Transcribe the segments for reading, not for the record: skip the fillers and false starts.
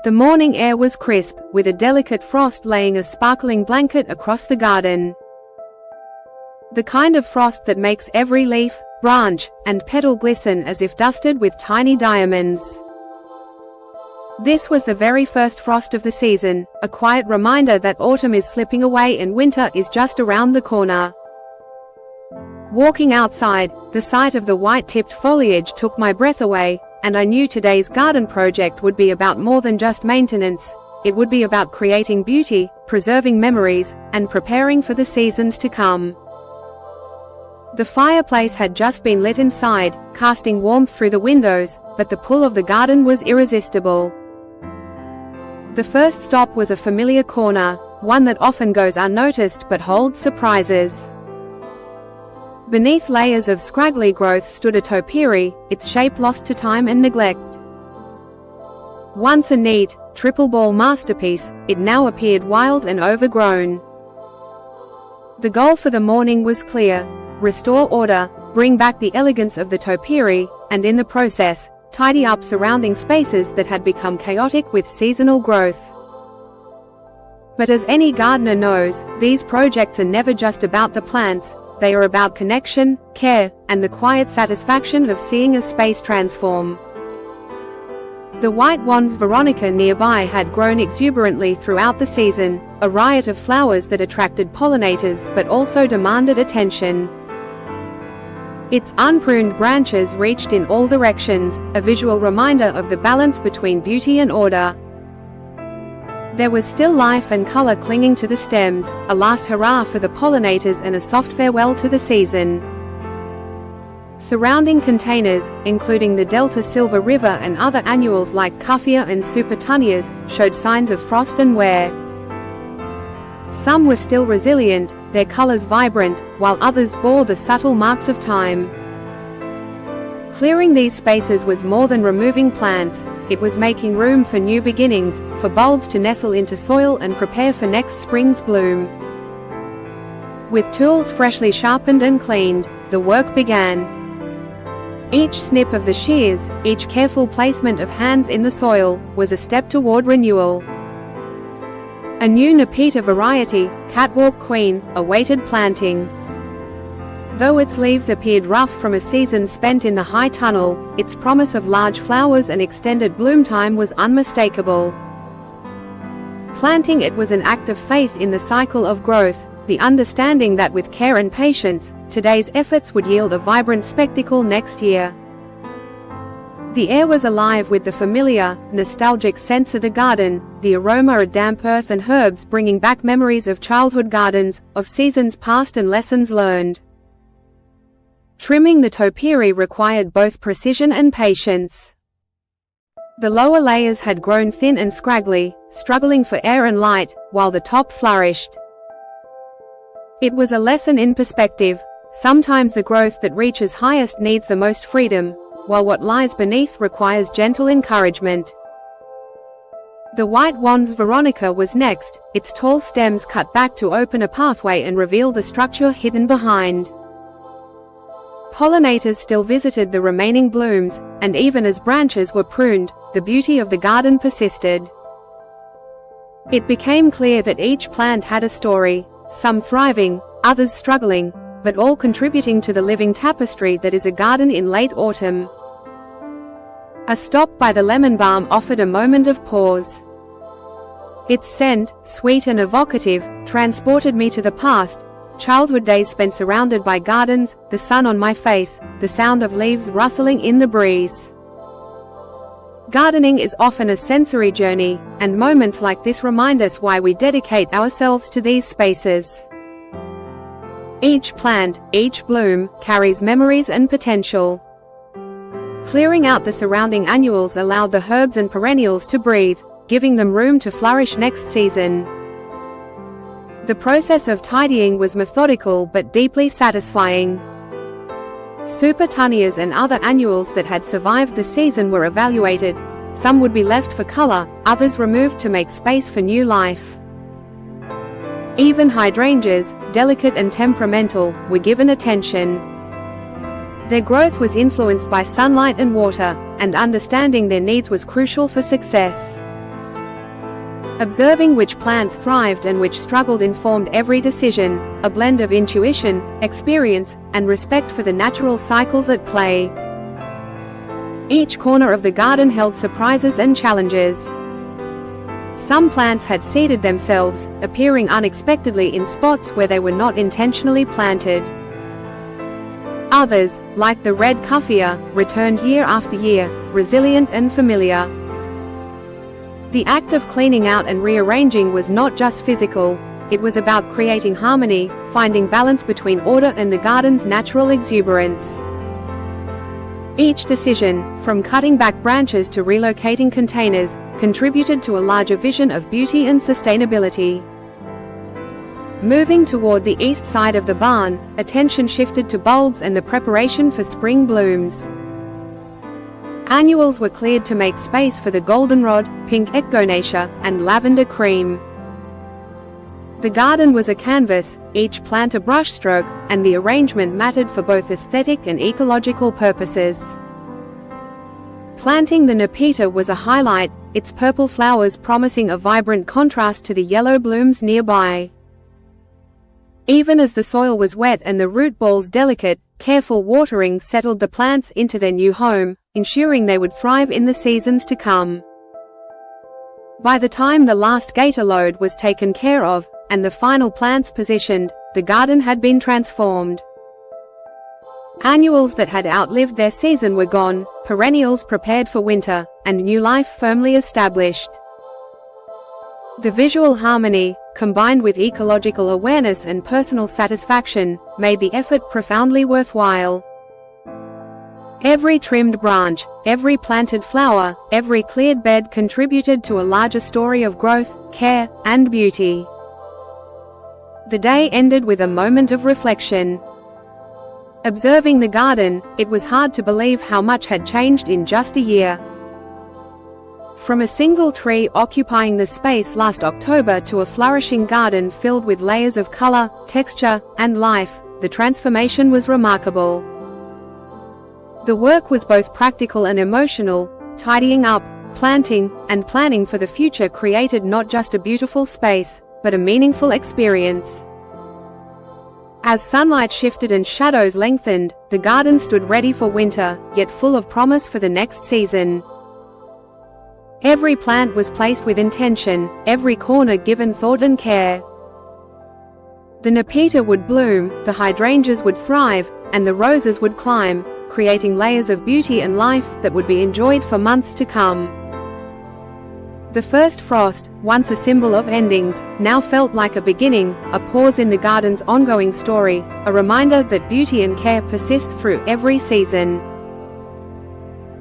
The morning air was crisp, with a delicate frost laying a sparkling blanket across the garden. The kind of frost that makes every leaf, branch, and petal glisten as if dusted with tiny diamonds. This was the very first frost of the season, a quiet reminder that autumn is slipping away and winter is just around the corner. Walking outside, the sight of the white-tipped foliage took my breath away, and I knew today's garden project would be about more than just maintenance. It would be about creating beauty, preserving memories, and preparing for the seasons to come. The fireplace had just been lit inside, casting warmth through the windows, but the pull of the garden was irresistible. The first stop was a familiar corner, one that often goes unnoticed but holds surprises. Beneath layers of scraggly growth stood a topiary, its shape lost to time and neglect. Once a neat, triple-ball masterpiece, it now appeared wild and overgrown. The goal for the morning was clear: restore order, bring back the elegance of the topiary, and in the process, tidy up surrounding spaces that had become chaotic with seasonal growth. But as any gardener knows, these projects are never just about the plants. They are about connection, care, and the quiet satisfaction of seeing a space transform. The white wands Veronica nearby had grown exuberantly throughout the season, a riot of flowers that attracted pollinators but also demanded attention. Its unpruned branches reached in all directions, a visual reminder of the balance between beauty and order. There was still life and color clinging to the stems, a last hurrah for the pollinators and a soft farewell to the season. Surrounding containers, including the Delta Silver River and other annuals like Cuphea and Supertunias, showed signs of frost and wear. Some were still resilient, their colors vibrant, while others bore the subtle marks of time. Clearing these spaces was more than removing plants. It was making room for new beginnings, for bulbs to nestle into soil and prepare for next spring's bloom. With tools freshly sharpened and cleaned, the work began. Each snip of the shears, each careful placement of hands in the soil, was a step toward renewal. A new Nepeta variety, Catwalk Queen, awaited planting. Though its leaves appeared rough from a season spent in the high tunnel, its promise of large flowers and extended bloom time was unmistakable. Planting it was an act of faith in the cycle of growth, the understanding that with care and patience, today's efforts would yield a vibrant spectacle next year. The air was alive with the familiar, nostalgic sense of the garden, the aroma of damp earth and herbs bringing back memories of childhood gardens, of seasons past and lessons learned. Trimming the topiary required both precision and patience. The lower layers had grown thin and scraggly, struggling for air and light, while the top flourished. It was a lesson in perspective. Sometimes the growth that reaches highest needs the most freedom, while what lies beneath requires gentle encouragement. The white wands Veronica was next, its tall stems cut back to open a pathway and reveal the structure hidden behind. Pollinators still visited the remaining blooms, and even as branches were pruned, the beauty of the garden persisted. It became clear that each plant had a story, some thriving, others struggling, but all contributing to the living tapestry that is a garden in late autumn. A stop by the lemon balm offered a moment of pause. Its scent, sweet and evocative, transported me to the past, childhood days spent surrounded by gardens, the sun on my face, the sound of leaves rustling in the breeze. Gardening is often a sensory journey, and moments like this remind us why we dedicate ourselves to these spaces. Each plant, each bloom, carries memories and potential. Clearing out the surrounding annuals allowed the herbs and perennials to breathe, giving them room to flourish next season. The process of tidying was methodical but deeply satisfying. Supertunias and other annuals that had survived the season were evaluated. Some would be left for color, others removed to make space for new life. Even hydrangeas, delicate and temperamental, were given attention. Their growth was influenced by sunlight and water, and understanding their needs was crucial for success. Observing which plants thrived and which struggled informed every decision, a blend of intuition, experience, and respect for the natural cycles at play. Each corner of the garden held surprises and challenges. Some plants had seeded themselves, appearing unexpectedly in spots where they were not intentionally planted. Others, like the red cuphea, returned year after year, resilient and familiar. The act of cleaning out and rearranging was not just physical, it was about creating harmony, finding balance between order and the garden's natural exuberance. Each decision, from cutting back branches to relocating containers, contributed to a larger vision of beauty and sustainability. Moving toward the east side of the barn, attention shifted to bulbs and the preparation for spring blooms. Annuals were cleared to make space for the goldenrod, pink echinacea, and lavender cream. The garden was a canvas, each plant a brushstroke, and the arrangement mattered for both aesthetic and ecological purposes. Planting the Nepeta was a highlight, its purple flowers promising a vibrant contrast to the yellow blooms nearby. Even as the soil was wet and the root balls delicate, careful watering settled the plants into their new home, ensuring they would thrive in the seasons to come. By the time the last gator load was taken care of, and the final plants positioned, the garden had been transformed. Annuals that had outlived their season were gone, perennials prepared for winter, and new life firmly established. The visual harmony, combined with ecological awareness and personal satisfaction, made the effort profoundly worthwhile. Every trimmed branch, every planted flower, every cleared bed contributed to a larger story of growth, care, and beauty. The day ended with a moment of reflection. Observing the garden, it was hard to believe how much had changed in just a year. From a single tree occupying the space last October to a flourishing garden filled with layers of color, texture, and life, the transformation was remarkable. The work was both practical and emotional. Tidying up, planting, and planning for the future created not just a beautiful space, but a meaningful experience. As sunlight shifted and shadows lengthened, the garden stood ready for winter, yet full of promise for the next season. Every plant was placed with intention, every corner given thought and care. The Nepeta would bloom, the hydrangeas would thrive, and the roses would climb, creating layers of beauty and life that would be enjoyed for months to come. The first frost, once a symbol of endings, now felt like a beginning, a pause in the garden's ongoing story, a reminder that beauty and care persist through every season.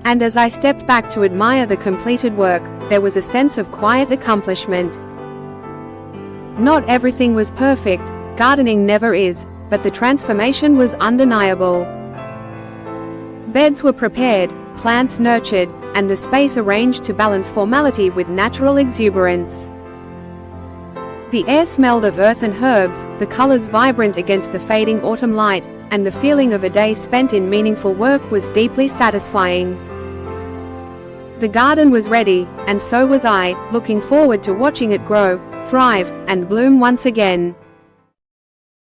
And as I stepped back to admire the completed work, there was a sense of quiet accomplishment. Not everything was perfect, gardening never is, but the transformation was undeniable. Beds were prepared, plants nurtured, and the space arranged to balance formality with natural exuberance. The air smelled of earth and herbs, the colors vibrant against the fading autumn light, and the feeling of a day spent in meaningful work was deeply satisfying. The garden was ready, and so was I, looking forward to watching it grow, thrive, and bloom once again.